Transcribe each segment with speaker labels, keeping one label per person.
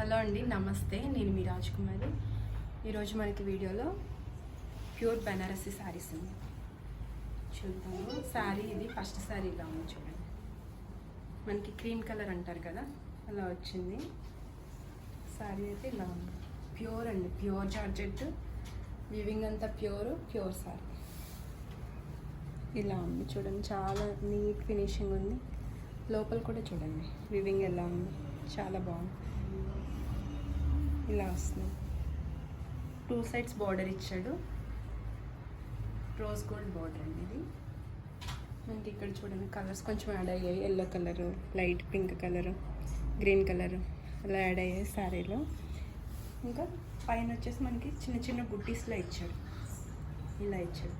Speaker 1: Hello అండి, నమస్తే. నేను మీ రాజ్కుమారి. ఈరోజు మనకి వీడియోలో ప్యూర్ బెనారసీ శారీస్ ఉంది చూద్దాము. శారీ ఇది ఫస్ట్ శారీ ఇలా ఉంది చూడండి. మనకి క్రీమ్ కలర్ అంటారు కదా, అలా వచ్చింది. శారీ అయితే ఇలా ఉంది. ప్యూర్ అండి, ప్యూర్ జార్జెట్, వివింగ్ అంతా ప్యూర్ శారీ ఇలా ఉంది చూడండి. చాలా నీట్ ఫినిషింగ్ ఉంది. లోపల కూడా చూడండి వివింగ్ ఎలా ఉంది, చాలా బాగుంది. ఇలా వస్తుంది. 2 సైడ్స్ బార్డర్ ఇచ్చాడు. రోజ్ గోల్డ్ బార్డర్ అండి ఇది. మనకి ఇక్కడ చూడండి కలర్స్ కొంచెం యాడ్ అయ్యాయి. Yellow colour, light pink colour, green colour అలా యాడ్ అయ్యాయి శారీలో. ఇంకా పైన వచ్చేసి మనకి చిన్న చిన్న బుట్టీస్లో ఇచ్చాడు, ఇలా ఇచ్చాడు.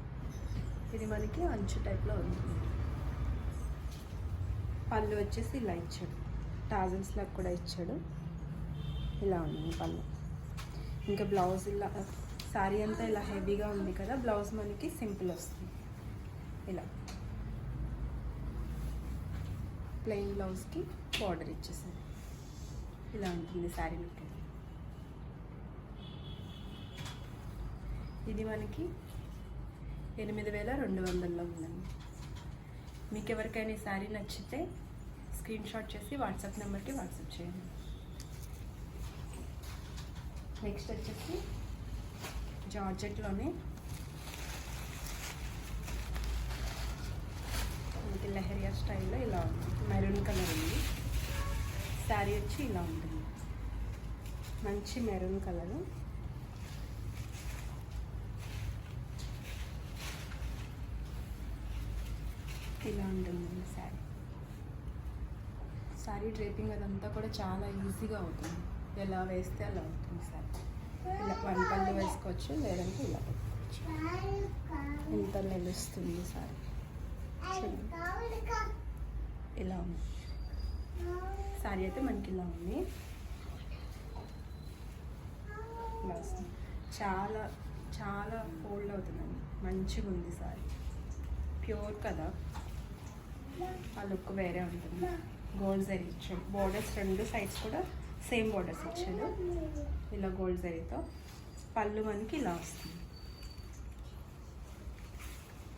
Speaker 1: ఇది మనకి అంచు టైప్లో ఉంది. పళ్ళు వచ్చేసి ఇలా ఇచ్చాడు, టాజల్స్ లాగా కూడా ఇచ్చాడు. ఇలా ఉంది పళ్ళు. ఇంకా బ్లౌజ్ ఇలా, శారీ అంతా ఇలా హెవీగా ఉంది కదా, బ్లౌజ్ మనకి సింపుల్ వస్తుంది. ఇలా ప్లెయిన్ బ్లౌజ్కి బార్డర్ ఇచ్చేసారు. ఇలా ఉంటుంది శారీ లుక్. ఇది మనకి 8,200లో ఉందండి. మీకు ఎవరికైనా ఈ శారీ నచ్చితే స్క్రీన్ షాట్ చేసి వాట్సాప్ నెంబర్కి వాట్సాప్ చేయండి. నెక్స్ట్ వచ్చేసి జార్జెట్లోనే మనకి లెహరియా స్టైల్లో ఇలా ఉంది. మెరూన్ కలర్ ఉంది. శారీ వచ్చి ఇలా ఉంటుంది, మంచి మెరూన్ కలరు. ఇలా ఉంటుంది శారీ డ్రేపింగ్ అదంతా కూడా చాలా ఈజీగా అవుతుంది. ఎలా వేస్తే అలా అవుతుంది సార్. ఇలా 1 పళ్ళు వేసుకోవచ్చు, లేదంటే ఇలా పెట్టుకోవచ్చు. ఇంత నిలుస్తుంది సార్. ఇలా ఉంది శారీ అయితే మనకి ఇలా ఉంది. చాలా చాలా ఫోల్డ్ అవుతుందండి, మంచిగా ఉంది సారీ. ప్యూర్ కదా, ఆ లుక్ వేరే ఉంటుంది. గోల్డ్ జరీ ఇచ్చాడు. బోర్డర్స్ 2 సైడ్స్ కూడా సేమ్ బోర్డర్స్ ఇచ్చాడు. ఇలా గోల్డ్ జరీతో పళ్ళు మనకి ఇలా వస్తుంది.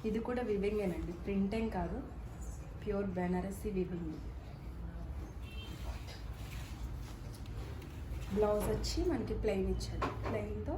Speaker 1: ఇది కూడా వివింగేనండి, ప్రింట్ ఏం కాదు, ప్యూర్ బెనారసీ వివింగ్. బ్లౌజ్ వచ్చి మనకి ప్లెయిన్ ఇచ్చాడు. ప్లెయిన్తో